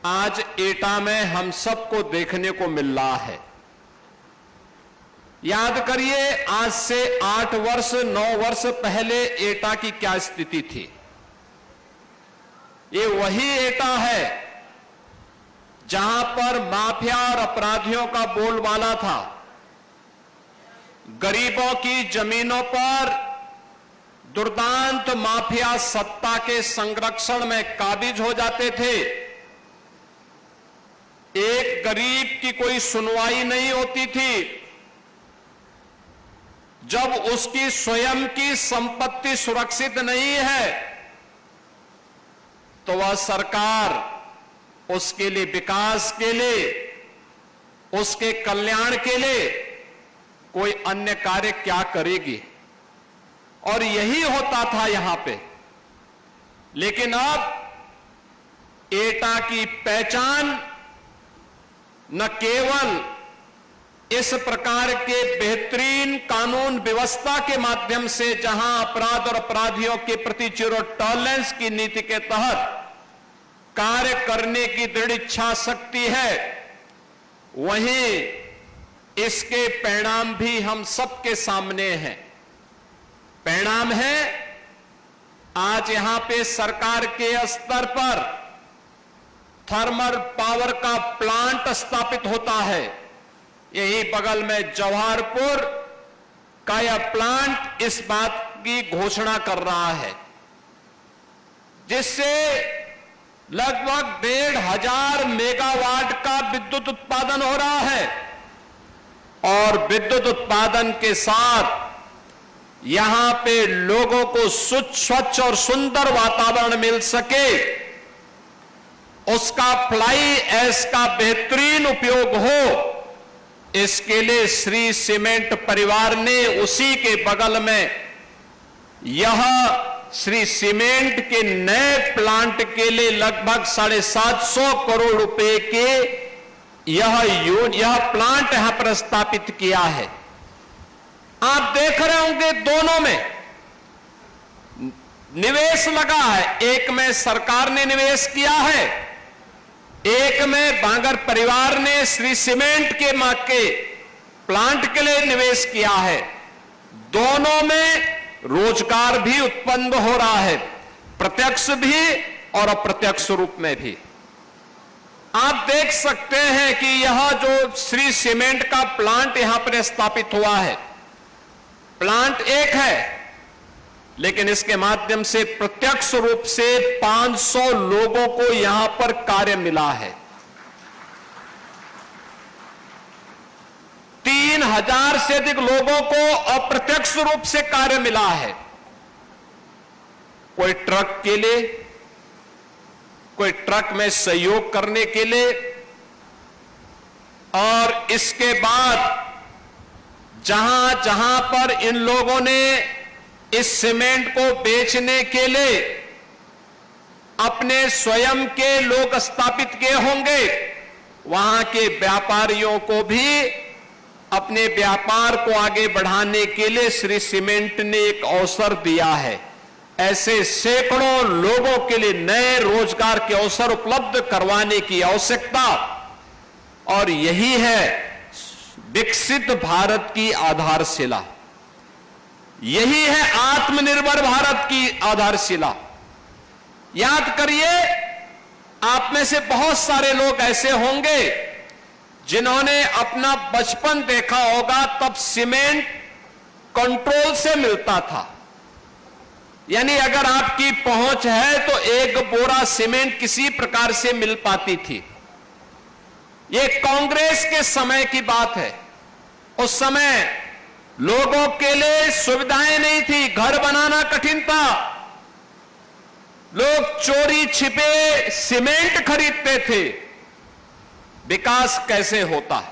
आज एटा में हम सबको देखने को मिल रहा है। याद करिए, आज से 8 वर्ष 9 वर्ष पहले एटा की क्या स्थिति थी। ये वही एटा है जहां पर माफिया और अपराधियों का बोलबाला था। गरीबों की जमीनों पर दुर्दांत माफिया सत्ता के संरक्षण में काबिज हो जाते थे। एक गरीब की कोई सुनवाई नहीं होती थी। जब उसकी स्वयं की संपत्ति सुरक्षित नहीं है तो वह सरकार उसके लिए, विकास के लिए, उसके कल्याण के लिए कोई अन्य कार्य क्या करेगी। और यही होता था यहां पे। लेकिन अब एटा की पहचान न केवल इस प्रकार के बेहतरीन कानून व्यवस्था के माध्यम से, जहां अपराध और अपराधियों के प्रति जीरो टॉलरेंस की नीति के तहत कार्य करने की दृढ़ इच्छा शक्ति है, वहीं इसके परिणाम भी हम सबके सामने हैं। परिणाम है, आज यहां पे सरकार के स्तर पर थर्मल पावर का प्लांट स्थापित होता है। यही बगल में जवाहरपुर का यह प्लांट इस बात की घोषणा कर रहा है, जिससे लगभग 1,500 मेगावाट का विद्युत उत्पादन हो रहा है। और विद्युत उत्पादन के साथ यहां पे लोगों को स्वच्छ और सुंदर वातावरण मिल सके, उसका फ्लाई ऐश का बेहतरीन उपयोग हो, इसके लिए श्री सीमेंट परिवार ने उसी के बगल में यह श्री सीमेंट के नए प्लांट के लिए लगभग 750 करोड़ रुपए के यह प्लांट यहां पर स्थापित किया है। आप देख रहे होंगे दोनों में निवेश लगा है। एक में सरकार ने निवेश किया है, एक में बांगर परिवार ने श्री सीमेंट के प्लांट के लिए निवेश किया है। दोनों में रोजगार भी उत्पन्न हो रहा है, प्रत्यक्ष भी और अप्रत्यक्ष रूप में भी। आप देख सकते हैं कि यह जो श्री सीमेंट का प्लांट यहां पर स्थापित हुआ है, प्लांट एक है, लेकिन इसके माध्यम से प्रत्यक्ष रूप से 500 लोगों को यहां पर कार्य मिला है। 3000 से अधिक लोगों को अप्रत्यक्ष रूप से कार्य मिला है। कोई ट्रक के लिए, कोई ट्रक में सहयोग करने के लिए, और इसके बाद जहां जहां पर इन लोगों ने इस सीमेंट को बेचने के लिए अपने स्वयं के लोग स्थापित किए होंगे, वहां के व्यापारियों को भी अपने व्यापार को आगे बढ़ाने के लिए श्री सीमेंट ने एक अवसर दिया है। ऐसे सैकड़ों लोगों के लिए नए रोजगार के अवसर उपलब्ध करवाने की आवश्यकता, और यही है विकसित भारत की आधारशिला, यही है आत्मनिर्भर भारत की आधारशिला। याद करिए, आप में से बहुत सारे लोग ऐसे होंगे जिन्होंने अपना बचपन देखा होगा, तब सीमेंट कंट्रोल से मिलता था। यानी अगर आपकी पहुंच है तो एक बोरा सीमेंट किसी प्रकार से मिल पाती थी। ये कांग्रेस के समय की बात है। उस समय लोगों के लिए सुविधाएं नहीं थी, घर बनाना कठिन था, लोग चोरी छिपे सीमेंट खरीदते थे। विकास कैसे होता है?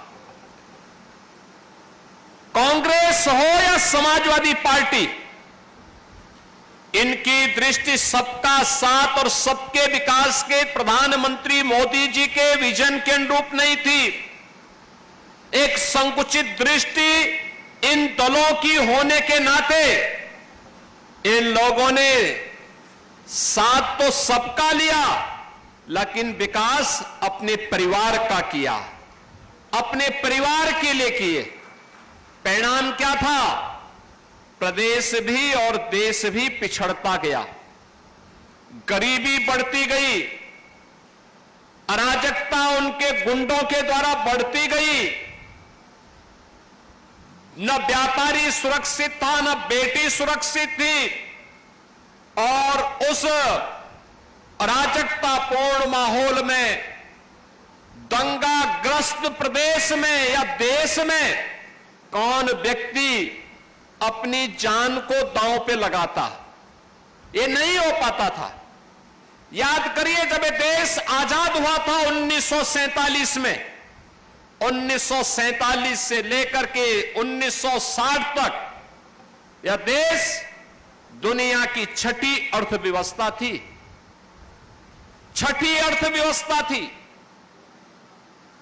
कांग्रेस हो या समाजवादी पार्टी, इनकी दृष्टि सबका साथ और सबके विकास के प्रधानमंत्री मोदी जी के विजन के अनुरूप नहीं थी। एक संकुचित दृष्टि इन दलों की होने के नाते इन लोगों ने साथ तो सबका लिया, लेकिन विकास अपने परिवार का किया, अपने परिवार के लिए किए। परिणाम क्या था? प्रदेश भी और देश भी पिछड़ता गया, गरीबी बढ़ती गई, अराजकता उनके गुंडों के द्वारा बढ़ती गई। न व्यापारी सुरक्षित था, न बेटी सुरक्षित थी, और उस अराजकतापूर्ण माहौल में, दंगाग्रस्त प्रदेश में या देश में कौन व्यक्ति अपनी जान को दांव पे लगाता? ये नहीं हो पाता था। याद करिए, जब ये देश आजाद हुआ था 1947 में, 1947 से लेकर के 1960 तक यह देश दुनिया की छठी अर्थव्यवस्था थी, छठी अर्थव्यवस्था थी।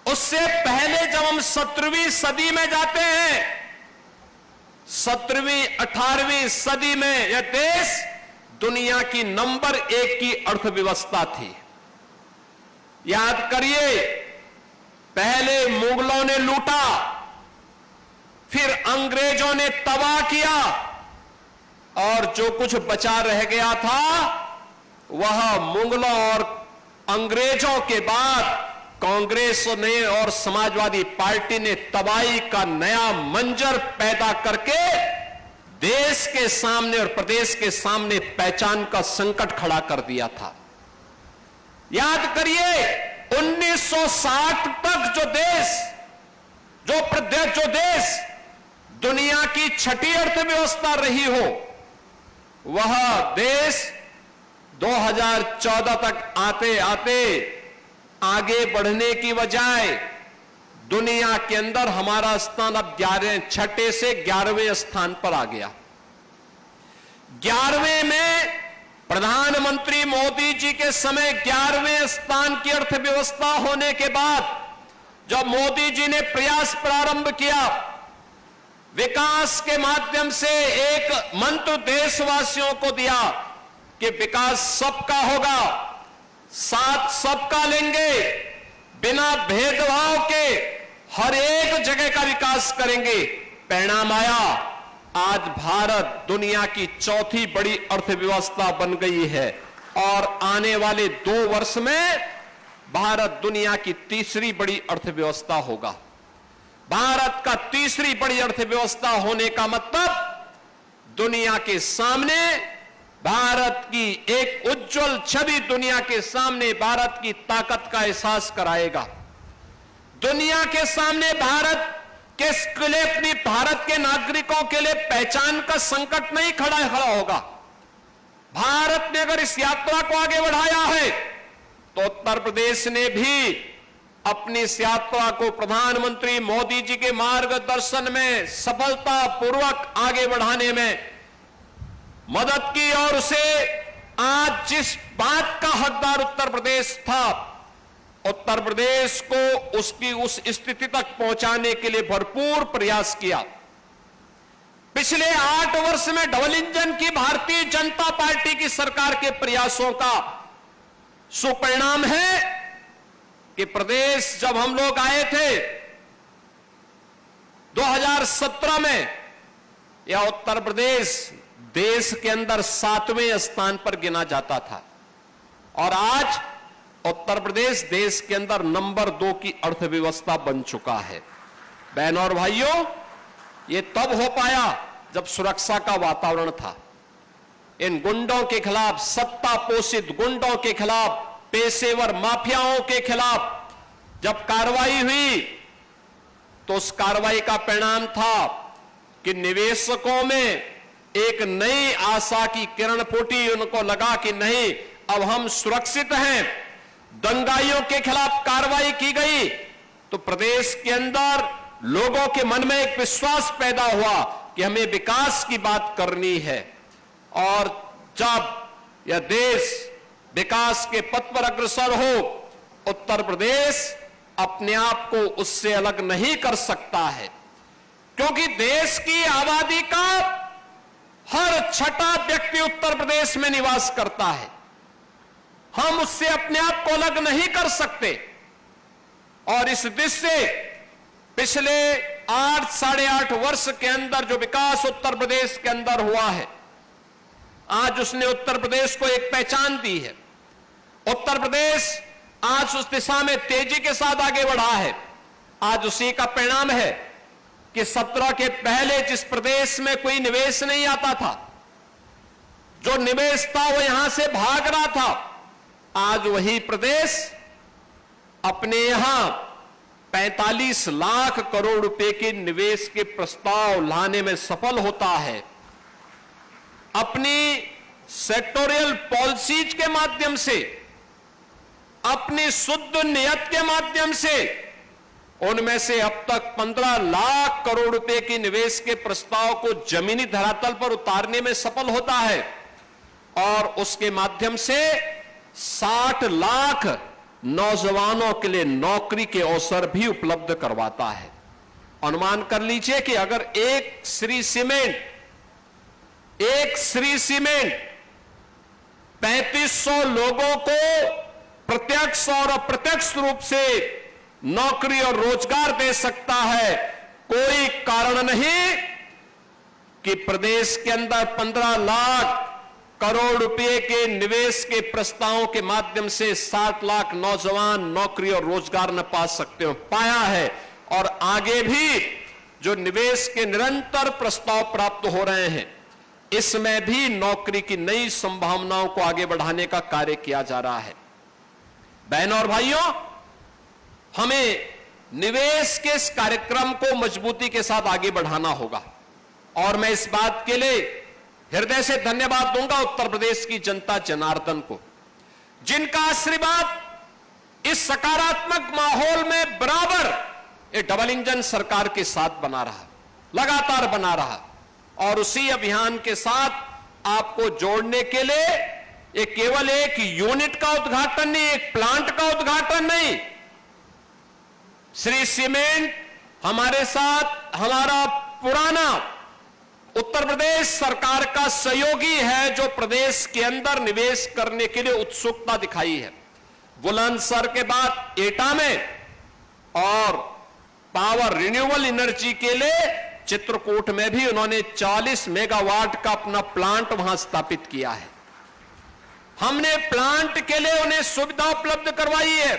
उससे पहले जब हम 17वीं सदी में जाते हैं, 17वीं 18वीं सदी में यह देश दुनिया की नंबर 1 की अर्थव्यवस्था थी। याद करिए, पहले मुगलों ने लूटा, फिर अंग्रेजों ने तबाह किया, और जो कुछ बचा रह गया था वह मुगलों और अंग्रेजों के बाद कांग्रेस ने और समाजवादी पार्टी ने तबाही का नया मंजर पैदा करके देश के सामने और प्रदेश के सामने पहचान का संकट खड़ा कर दिया था। याद करिए, 1960 तक जो देश दुनिया की छठी अर्थव्यवस्था रही हो, वह देश 2014 तक आते आते आगे बढ़ने की बजाय दुनिया के अंदर हमारा स्थान अब 6 से 11वें स्थान पर आ गया। 11वें में प्रधानमंत्री मोदी जी के समय 11वें स्थान की अर्थव्यवस्था होने के बाद जब मोदी जी ने प्रयास प्रारंभ किया, विकास के माध्यम से एक मंत्र देशवासियों को दिया कि विकास सबका होगा, साथ सबका लेंगे, बिना भेदभाव के हर एक जगह का विकास करेंगे। परिणाम आया, आज भारत दुनिया की चौथी बड़ी अर्थव्यवस्था बन गई है, और आने वाले 2 वर्ष में भारत दुनिया की तीसरी बड़ी अर्थव्यवस्था होगा। भारत का तीसरी बड़ी अर्थव्यवस्था होने का मतलब दुनिया के सामने भारत की एक उज्जवल छवि दुनिया के सामने भारत की ताकत का एहसास कराएगा। दुनिया के सामने भारत के लिए, अपनी भारत के नागरिकों के लिए पहचान का संकट नहीं खड़ा होगा। भारत ने अगर इस यात्रा को आगे बढ़ाया है तो उत्तर प्रदेश ने भी अपनी इस यात्रा को प्रधानमंत्री मोदी जी के मार्गदर्शन में सफलतापूर्वक आगे बढ़ाने में मदद की, और उसे आज जिस बात का हकदार उत्तर प्रदेश था उत्तर प्रदेश को उसकी उस स्थिति तक पहुंचाने के लिए भरपूर प्रयास किया। पिछले 8 वर्ष में डबल इंजन की भारतीय जनता पार्टी की सरकार के प्रयासों का सुपरिणाम है कि प्रदेश, जब हम लोग आए थे 2017 में, यह उत्तर प्रदेश देश के अंदर 7वें स्थान पर गिना जाता था और आज उत्तर प्रदेश देश के अंदर नंबर 2 की अर्थव्यवस्था बन चुका है। बहनों और भाइयों, ये तब हो पाया जब सुरक्षा का वातावरण था। इन गुंडों के खिलाफ, सत्ता पोषित गुंडों के खिलाफ, पेशेवर माफियाओं के खिलाफ जब कार्रवाई हुई तो उस कार्रवाई का परिणाम था कि निवेशकों में एक नई आशा की किरण फूटी। उनको लगा कि नहीं, अब हम सुरक्षित हैं। दंगाइयों के खिलाफ कार्रवाई की गई तो प्रदेश के अंदर लोगों के मन में एक विश्वास पैदा हुआ कि हमें विकास की बात करनी है। और जब यह देश विकास के पथ पर अग्रसर हो, उत्तर प्रदेश अपने आप को उससे अलग नहीं कर सकता है, क्योंकि देश की आबादी का हर छठा व्यक्ति उत्तर प्रदेश में निवास करता है। हम उससे अपने आप को अलग नहीं कर सकते। और इस दृष्टि से पिछले 8 साढ़े 8 वर्ष के अंदर जो विकास उत्तर प्रदेश के अंदर हुआ है, आज उसने उत्तर प्रदेश को एक पहचान दी है। उत्तर प्रदेश आज उस दिशा में तेजी के साथ आगे बढ़ा है। आज उसी का परिणाम है कि 17 के पहले जिस प्रदेश में कोई निवेश नहीं आता था, जो निवेश था वो यहां से भाग रहा था, आज वही प्रदेश अपने यहां 45 लाख करोड़ रुपए के निवेश के प्रस्ताव लाने में सफल होता है। अपनी सेक्टोरियल पॉलिसीज के माध्यम से, अपनी शुद्ध नियत के माध्यम से उनमें से अब तक 15 लाख करोड़ रुपए के निवेश के प्रस्ताव को जमीनी धरातल पर उतारने में सफल होता है और उसके माध्यम से 60 लाख नौजवानों के लिए नौकरी के अवसर भी उपलब्ध करवाता है। अनुमान कर लीजिए कि अगर एक श्री सीमेंट 3500 लोगों को प्रत्यक्ष और अप्रत्यक्ष रूप से नौकरी और रोजगार दे सकता है, कोई कारण नहीं कि प्रदेश के अंदर 15 लाख करोड़ रुपए के निवेश के प्रस्तावों के माध्यम से 60 लाख नौजवान नौकरी और रोजगार न पा सकते हो। पाया है और आगे भी जो निवेश के निरंतर प्रस्ताव प्राप्त हो रहे हैं, इसमें भी नौकरी की नई संभावनाओं को आगे बढ़ाने का कार्य किया जा रहा है। बहनों और भाइयों, हमें निवेश के इस कार्यक्रम को मजबूती के साथ आगे बढ़ाना होगा और मैं इस बात के लिए हृदय से धन्यवाद दूंगा उत्तर प्रदेश की जनता जनार्दन को, जिनका आशीर्वाद इस सकारात्मक माहौल में बराबर ये डबल इंजन सरकार के साथ बना रहा, लगातार बना रहा। और उसी अभियान के साथ आपको जोड़ने के लिए ये केवल एक यूनिट का उद्घाटन नहीं, एक प्लांट का उद्घाटन नहीं, श्री सीमेंट हमारे साथ हमारा पुराना उत्तर प्रदेश सरकार का सहयोगी है, जो प्रदेश के अंदर निवेश करने के लिए उत्सुकता दिखाई है। बुलंदशहर के बाद एटा में और पावर रिन्यूएबल एनर्जी के लिए चित्रकूट में भी उन्होंने 40 मेगावाट का अपना प्लांट वहां स्थापित किया है। हमने प्लांट के लिए उन्हें सुविधा उपलब्ध करवाई है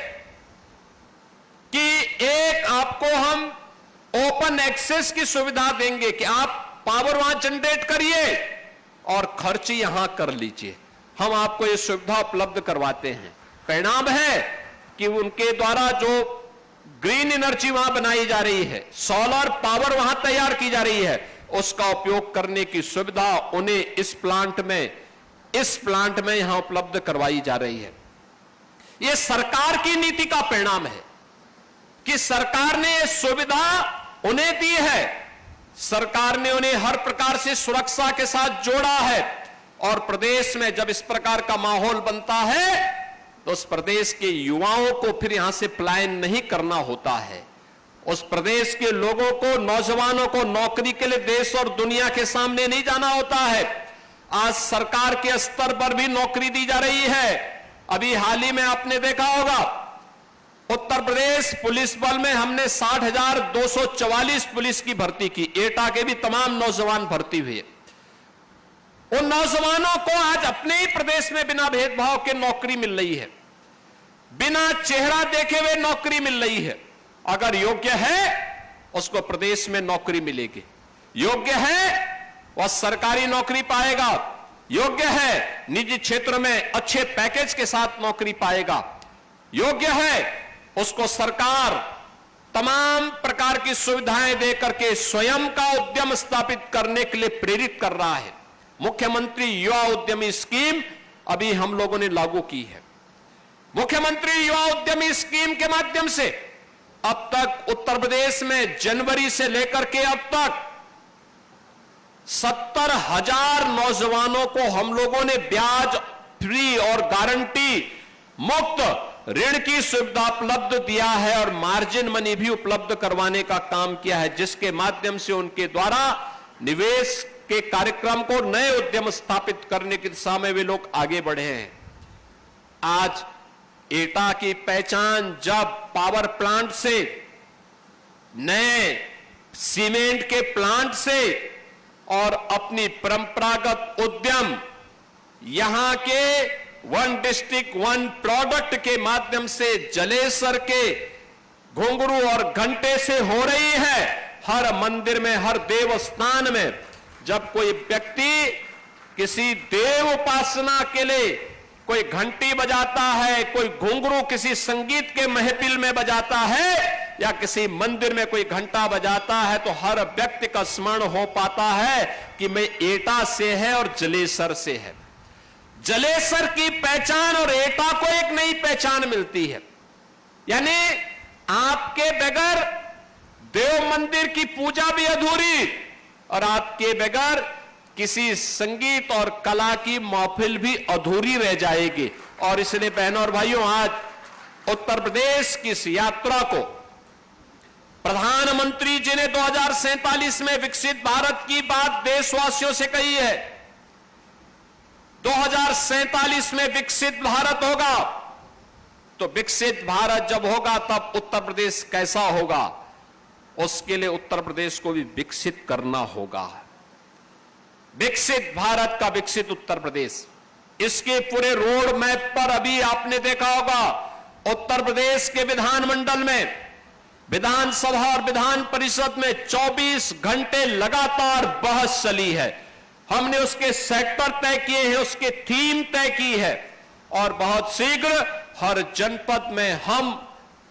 कि एक आपको हम ओपन एक्सेस की सुविधा देंगे कि आप पावर वहां जनरेट करिए और खर्च यहां कर लीजिए। हम आपको यह सुविधा उपलब्ध करवाते हैं। परिणाम है कि उनके द्वारा जो ग्रीन एनर्जी वहां बनाई जा रही है, सोलर पावर वहां तैयार की जा रही है, उसका उपयोग करने की सुविधा उन्हें इस प्लांट में यहां उपलब्ध करवाई जा रही है। यह सरकार की नीति का परिणाम है कि सरकार ने यह सुविधा उन्हें दी है। सरकार ने उन्हें हर प्रकार से सुरक्षा के साथ जोड़ा है और प्रदेश में जब इस प्रकार का माहौल बनता है तो उस प्रदेश के युवाओं को फिर यहां से पलायन नहीं करना होता है। उस प्रदेश के लोगों को, नौजवानों को नौकरी के लिए देश और दुनिया के सामने नहीं जाना होता है। आज सरकार के स्तर पर भी नौकरी दी जा रही है। अभी हाल ही में आपने देखा होगा, उत्तर प्रदेश पुलिस बल में हमने 60,244 पुलिस की भर्ती की। एटा के भी तमाम नौजवान भर्ती हुए। उन नौजवानों को आज अपने ही प्रदेश में बिना भेदभाव के नौकरी मिल रही है, बिना चेहरा देखे हुए नौकरी मिल रही है। अगर योग्य है उसको प्रदेश में नौकरी मिलेगी, योग्य है वह सरकारी नौकरी पाएगा, योग्य है निजी क्षेत्र में अच्छे पैकेज के साथ नौकरी पाएगा, योग्य है उसको सरकार तमाम प्रकार की सुविधाएं देकर के स्वयं का उद्यम स्थापित करने के लिए प्रेरित कर रहा है। मुख्यमंत्री युवा उद्यमी स्कीम अभी हम लोगों ने लागू की है। मुख्यमंत्री युवा उद्यमी स्कीम के माध्यम से अब तक उत्तर प्रदेश में जनवरी से लेकर के अब तक 70,000 नौजवानों को हम लोगों ने ब्याज फ्री और गारंटी मुक्त ऋण की सुविधा उपलब्ध दिया है और मार्जिन मनी भी उपलब्ध करवाने का काम किया है, जिसके माध्यम से उनके द्वारा निवेश के कार्यक्रम को, नए उद्यम स्थापित करने की दिशा में वे लोग आगे बढ़े हैं। आज एटा की पहचान जब पावर प्लांट से, नए सीमेंट के प्लांट से और अपनी परंपरागत उद्यम यहां के वन डिस्ट्रिक्ट वन प्रोडक्ट के माध्यम से जलेसर के घुंघरू और घंटे से हो रही है। हर मंदिर में, हर देव स्थान में जब कोई व्यक्ति किसी देव उपासना के लिए कोई घंटी बजाता है, कोई घुंघरू किसी संगीत के महफिल में बजाता है या किसी मंदिर में कोई घंटा बजाता है, तो हर व्यक्ति का स्मरण हो पाता है कि मैं एटा से है और जलेसर से है। जलेसर की पहचान और एटा को एक नई पहचान मिलती है। यानी आपके बगैर देव मंदिर की पूजा भी अधूरी और आपके बगैर किसी संगीत और कला की महफिल भी अधूरी रह जाएगी। और इसलिए बहनों और भाइयों, आज उत्तर प्रदेश की इस यात्रा को प्रधानमंत्री जी ने 2047 में विकसित भारत की बात देशवासियों से कही है। 2047 में विकसित भारत होगा, तो विकसित भारत जब होगा तब उत्तर प्रदेश कैसा होगा, उसके लिए उत्तर प्रदेश को भी विकसित करना होगा। विकसित भारत का विकसित उत्तर प्रदेश, इसके पूरे रोड मैप पर अभी आपने देखा होगा उत्तर प्रदेश के विधानमंडल में, विधानसभा और विधान परिषद में 24 घंटे लगातार बहस चली है। हमने उसके सेक्टर तय किए हैं, उसके थीम तय की है और बहुत शीघ्र हर जनपद में हम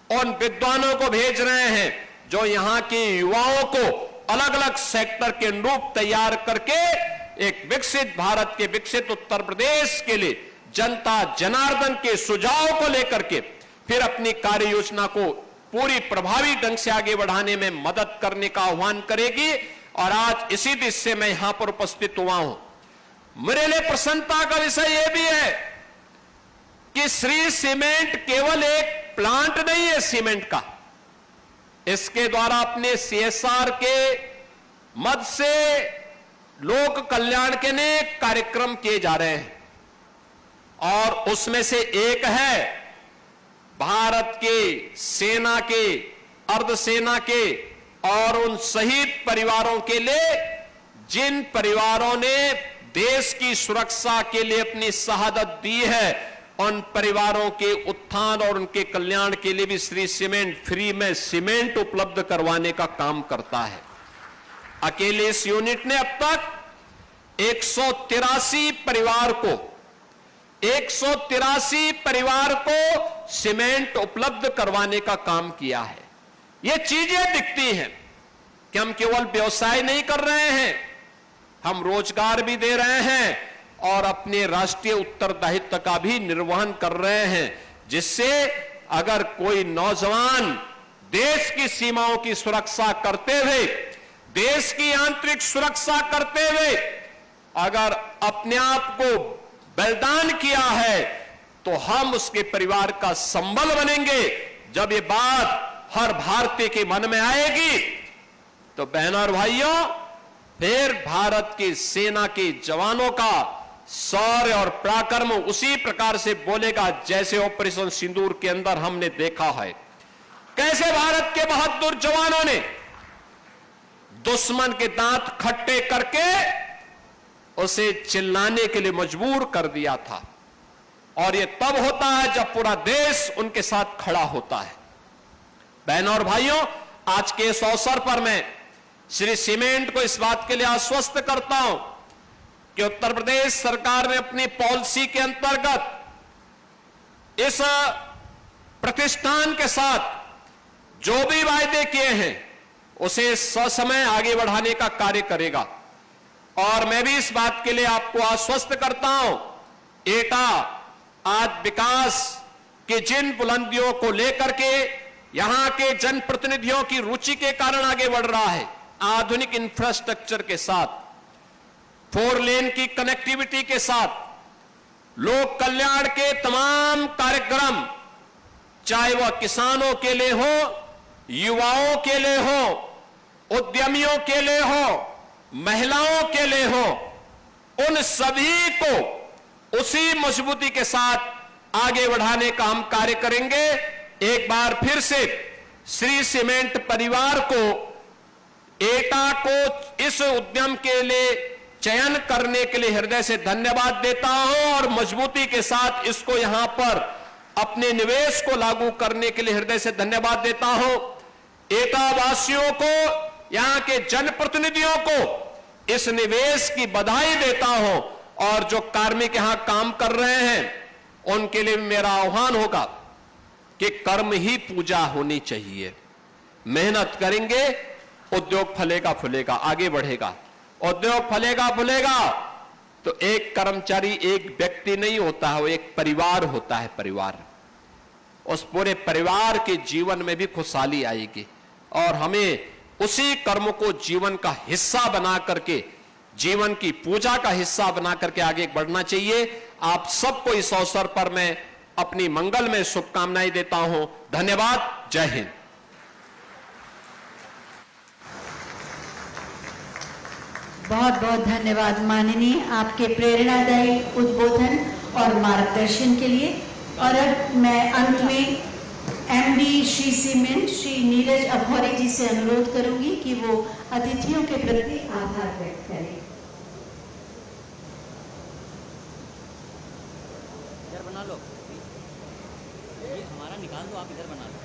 उन विद्वानों को भेज रहे हैं जो यहां के युवाओं को अलग अलग सेक्टर के अनुरूप तैयार करके एक विकसित भारत के, विकसित उत्तर प्रदेश के लिए जनता जनार्दन के सुझाव को लेकर के फिर अपनी कार्य योजना को पूरी प्रभावी ढंग से आगे बढ़ाने में मदद करने का आह्वान करेगी। और आज इसी दिशा से मैं यहां पर उपस्थित हुआ हूं। मेरे लिए प्रसन्नता का विषय यह भी है कि श्री सीमेंट केवल एक प्लांट नहीं है सीमेंट का, इसके द्वारा अपने सीएसआर के मद से लोक कल्याण के अनेक कार्यक्रम किए जा रहे हैं और उसमें से एक है भारत के सेना के, अर्धसेना के और उन शहीद परिवारों के लिए, जिन परिवारों ने देश की सुरक्षा के लिए अपनी शहादत दी है, उन परिवारों के उत्थान और उनके कल्याण के लिए भी श्री सीमेंट फ्री में सीमेंट उपलब्ध करवाने का काम करता है। अकेले इस यूनिट ने अब तक 183 परिवार को सीमेंट उपलब्ध करवाने का काम किया है। ये चीजें दिखती हैं कि हम केवल व्यवसाय नहीं कर रहे हैं, हम रोजगार भी दे रहे हैं और अपने राष्ट्रीय उत्तरदायित्व का भी निर्वहन कर रहे हैं, जिससे अगर कोई नौजवान देश की सीमाओं की सुरक्षा करते हुए, देश की आंतरिक सुरक्षा करते हुए अगर अपने आप को बलिदान किया है, तो तो हम उसके परिवार का संबल बनेंगे। जब ये बात हर भारतीय के मन में आएगी तो बहनों और भाइयों, फिर भारत की सेना के जवानों का शौर्य और पराक्रम उसी प्रकार से बोलेगा जैसे ऑपरेशन सिंदूर के अंदर हमने देखा है। कैसे भारत के बहादुर जवानों ने दुश्मन के दांत खट्टे करके उसे चिल्लाने के लिए मजबूर कर दिया था। और यह तब होता है जब पूरा देश उनके साथ खड़ा होता है। बहनों और भाइयों, आज के इस अवसर पर मैं श्री सीमेंट को इस बात के लिए आश्वस्त करता हूं कि उत्तर प्रदेश सरकार ने अपनी पॉलिसी के अंतर्गत इस प्रतिष्ठान के साथ जो भी वायदे किए हैं उसे ससमय आगे बढ़ाने का कार्य करेगा। और मैं भी इस बात के लिए आपको आश्वस्त करता हूं, एटा आज विकास के जिन बुलंदियों को लेकर के यहां के जनप्रतिनिधियों की रुचि के कारण आगे बढ़ रहा है, आधुनिक इंफ्रास्ट्रक्चर के साथ, 4 लेन की कनेक्टिविटी के साथ, लोक कल्याण के तमाम कार्यक्रम, चाहे वह किसानों के लिए हो, युवाओं के लिए हो, उद्यमियों के लिए हो, महिलाओं के लिए हो, उन सभी को उसी मजबूती के साथ आगे बढ़ाने का हम कार्य करेंगे। एक बार फिर से श्री सीमेंट परिवार को, एटा को इस उद्यम के लिए चयन करने के लिए हृदय से धन्यवाद देता हूं और मजबूती के साथ इसको यहां पर अपने निवेश को लागू करने के लिए हृदय से धन्यवाद देता हूं। एटा वासियों को, यहां के जनप्रतिनिधियों को इस निवेश की बधाई देता हूं और जो कार्मिक यहां काम कर रहे हैं उनके लिए मेरा आह्वान होगा कि कर्म ही पूजा होनी चाहिए। मेहनत करेंगे, उद्योग फलेगा फूलेगा, आगे बढ़ेगा। उद्योग फलेगा फूलेगा तो एक कर्मचारी एक व्यक्ति नहीं होता है, वो एक परिवार होता है। परिवार, उस पूरे परिवार के जीवन में भी खुशहाली आएगी और हमें उसी कर्म को जीवन का हिस्सा बना करके, जीवन की पूजा का हिस्सा बना करके आगे बढ़ना चाहिए। आप सबको इस अवसर पर मैं अपनी मंगल में शुभकामनाएं देता हूं। धन्यवाद। जय हिंद। बहुत बहुत धन्यवाद माननीय, आपके प्रेरणादायी उद्बोधन और मार्गदर्शन के लिए। और अब मैं अंत में एमडी श्री सीमेंट श्री नीरज अघोरी जी से अनुरोध करूंगी कि वो अतिथियों के प्रति आभार व्यक्त करें। इधर बना लो, ये हमारा निकाल दो, आप इधर बना लो।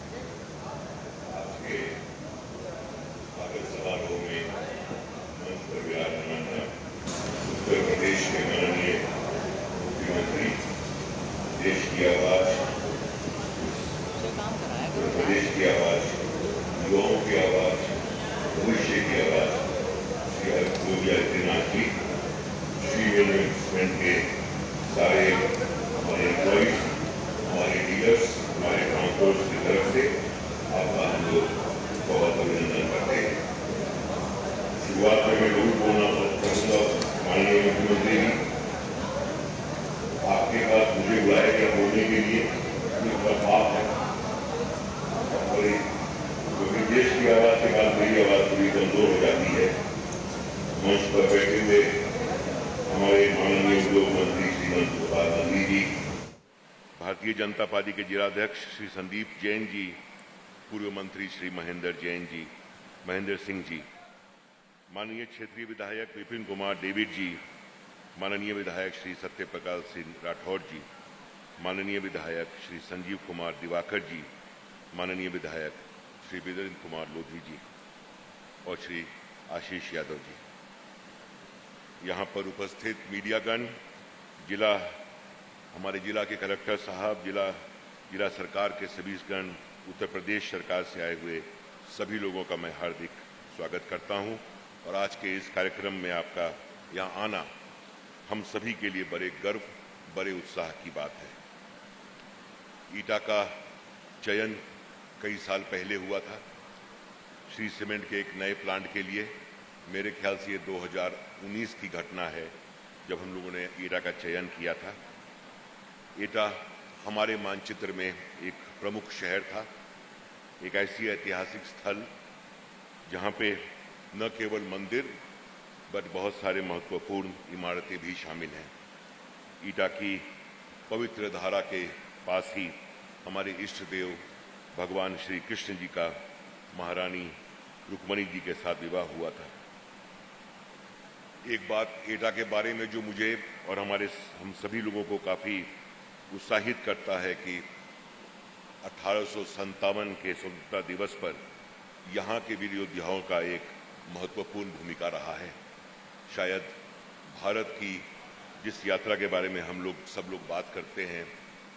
समारोह में मंच पर विराजमान उत्तर प्रदेश के माननीय मुख्यमंत्री, देश की आवाज, उत्तर प्रदेश की आवाज, युवाओं की आवाज, भविष्य की आवाज, श्री योगी आदित्यनाथ जी, श्री मैनेजमेंट के सारे हमारे एम्प्लॉइज, हमारे डीलर्स, हमारे ट्रांसपोर्ट की तरफ से आपका हम लोग बहुत अभिनंदन करते हैं। शुरुआत में मैं जरूर बोलना चाहूंगा, माननीय मुख्यमंत्री जी, आपके पास मुझे बुलाया गया बोलने के लिए बात है, क्योंकि देश की आवाज के बाद मेरी आवाज थोड़ी कमजोर हो जाती है। मंच पर बैठे हुए हमारे माननीय उद्योग मंत्री श्रीमंत गोपाल गांधी जी, भारतीय जनता पार्टी के जिलाध्यक्ष श्री संदीप जैन जी, पूर्व मंत्री श्री महेंद्र जैन जी, महेंद्र सिंह जी, माननीय क्षेत्रीय विधायक विपिन कुमार डेविड जी, माननीय विधायक श्री सत्यप्रकाश सिंह राठौर जी, माननीय विधायक श्री संजीव कुमार दिवाकर जी, माननीय विधायक श्री वीरेंद्र कुमार लोधी जी और श्री आशीष यादव जी, यहाँ पर उपस्थित मीडियागण, हमारे जिला के कलेक्टर साहब, जिला सरकार के सभी गण, उत्तर प्रदेश सरकार से आए हुए सभी लोगों का मैं हार्दिक स्वागत करता हूं। और आज के इस कार्यक्रम में आपका यहाँ आना हम सभी के लिए बड़े गर्व, बड़े उत्साह की बात है। ईटा का चयन कई साल पहले हुआ था श्री सीमेंट के एक नए प्लांट के लिए। मेरे ख्याल से ये 2019 की घटना है जब हम लोगों ने ईटा का चयन किया था। ईटा हमारे मानचित्र में एक प्रमुख शहर था, एक ऐसी ऐतिहासिक स्थल जहां पे न केवल मंदिर बट बहुत सारे महत्वपूर्ण इमारतें भी शामिल हैं। ईटा की पवित्र धारा के पास ही हमारे इष्ट देव भगवान श्री कृष्ण जी का महारानी रुक्मणी जी के साथ विवाह हुआ था। एक बात एटा के बारे में जो मुझे और हम सभी लोगों को काफी उत्साहित करता है कि 1857 के स्वतंत्रता दिवस पर यहाँ के वीर योद्धाओं का एक महत्वपूर्ण भूमिका रहा है। शायद भारत की जिस यात्रा के बारे में सब लोग बात करते हैं,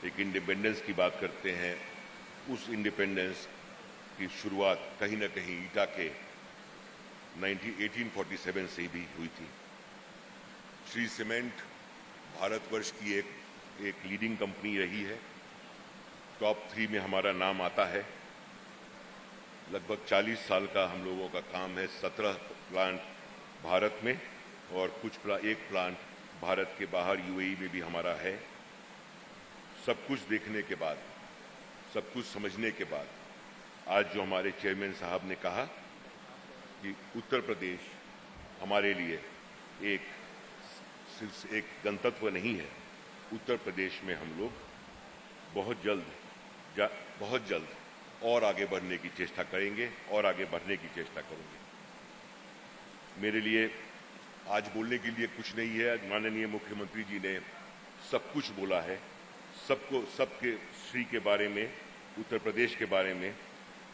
एक इंडिपेंडेंस की बात करते हैं, उस इंडिपेंडेंस की शुरुआत कहीं न कहीं ईटा के 1847 से भी हुई थी। श्री सीमेंट भारतवर्ष की एक लीडिंग कंपनी रही है। टॉप 3 में हमारा नाम आता है। लगभग 40 साल का हम लोगों का काम है। 17 प्लांट भारत में और एक प्लांट भारत के बाहर यूएई में भी हमारा है। सब कुछ देखने के बाद, सब कुछ समझने के बाद आज जो हमारे चेयरमैन साहब ने कहा कि उत्तर प्रदेश हमारे लिए सिर्फ एक गंतव्य नहीं है। उत्तर प्रदेश में हम लोग बहुत जल्द और आगे बढ़ने की चेष्टा करेंगे और आगे बढ़ने की चेष्टा करेंगे। मेरे लिए आज बोलने के लिए कुछ नहीं है। माननीय मुख्यमंत्री जी ने सब कुछ बोला है। सबके श्री के बारे में, उत्तर प्रदेश के बारे में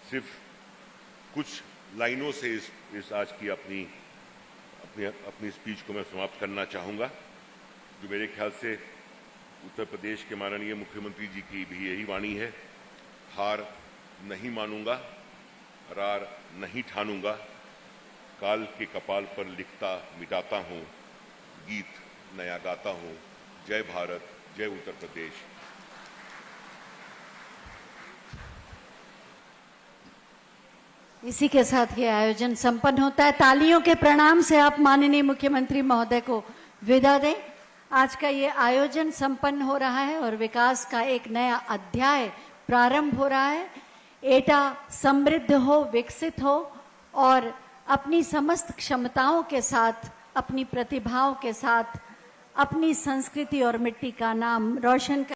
सिर्फ कुछ लाइनों से इस आज की अपनी स्पीच को मैं समाप्त करना चाहूँगा, जो मेरे ख्याल से उत्तर प्रदेश के माननीय मुख्यमंत्री जी की भी यही वाणी है। हार नहीं मानूंगा, रार नहीं ठानूंगा, काल के कपाल पर लिखता मिटाता हूँ, गीत नया गाता हूँ। जय भारत, जय उत्तर प्रदेश। इसी के साथ ये आयोजन संपन्न होता है। तालियों के प्रणाम से आप माननीय मुख्यमंत्री महोदय को विदा दें। आज का ये आयोजन संपन्न हो रहा है और विकास का एक नया अध्याय प्रारंभ हो रहा है। एटा समृद्ध हो, विकसित हो और अपनी समस्त क्षमताओं के साथ, अपनी प्रतिभाओं के साथ अपनी संस्कृति और मिट्टी का नाम रोशन कर